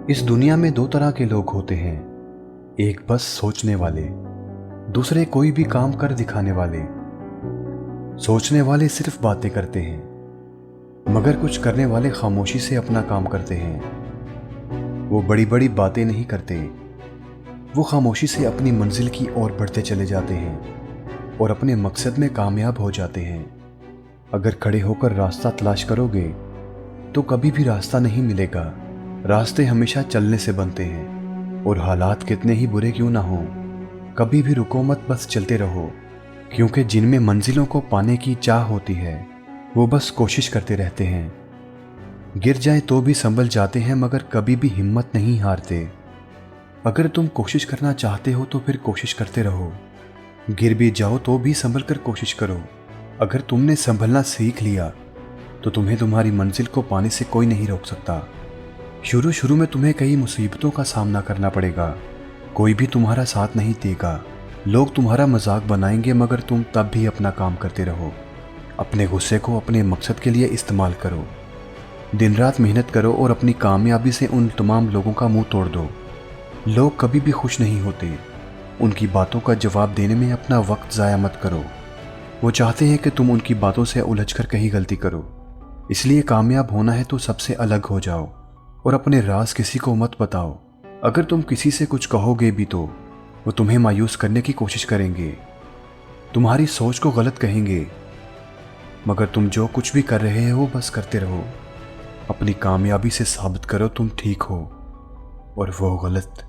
इस दुनिया में दो तरह के लोग होते हैं। एक बस सोचने वाले, दूसरे कोई भी काम कर दिखाने वाले। सोचने वाले सिर्फ बातें करते हैं, मगर कुछ करने वाले खामोशी से अपना काम करते हैं। वो बड़ी बड़ी बातें नहीं करते, वो खामोशी से अपनी मंजिल की ओर बढ़ते चले जाते हैं और अपने मकसद में कामयाब हो जाते हैं। अगर खड़े होकर रास्ता तलाश करोगे तो कभी भी रास्ता नहीं मिलेगा। रास्ते हमेशा चलने से बनते हैं, और हालात कितने ही बुरे क्यों ना हो, कभी भी रुको मत, बस चलते रहो। क्योंकि जिनमें मंजिलों को पाने की चाह होती है वो बस कोशिश करते रहते हैं। गिर जाए तो भी संभल जाते हैं, मगर कभी भी हिम्मत नहीं हारते। अगर तुम कोशिश करना चाहते हो तो फिर कोशिश करते रहो। गिर भी जाओ तो भी संभल कर कोशिश करो। अगर तुमने संभलना सीख लिया तो तुम्हें तुम्हारी मंजिल को पाने से कोई नहीं रोक सकता। शुरू शुरू में तुम्हें कई मुसीबतों का सामना करना पड़ेगा। कोई भी तुम्हारा साथ नहीं देगा, लोग तुम्हारा मजाक बनाएंगे, मगर तुम तब भी अपना काम करते रहो। अपने गुस्से को अपने मकसद के लिए इस्तेमाल करो। दिन रात मेहनत करो और अपनी कामयाबी से उन तमाम लोगों का मुंह तोड़ दो। लोग कभी भी खुश नहीं होते, उनकी बातों का जवाब देने में अपना वक्त ज़ाया मत करो। वो चाहते हैं कि तुम उनकी बातों से उलझकर कहीं गलती करो। इसलिए कामयाब होना है तो सबसे अलग हो जाओ और अपने राज किसी को मत बताओ। अगर तुम किसी से कुछ कहोगे भी तो वो तुम्हें मायूस करने की कोशिश करेंगे, तुम्हारी सोच को गलत कहेंगे, मगर तुम जो कुछ भी कर रहे हो बस करते रहो। अपनी कामयाबी से साबित करो तुम ठीक हो और वो गलत।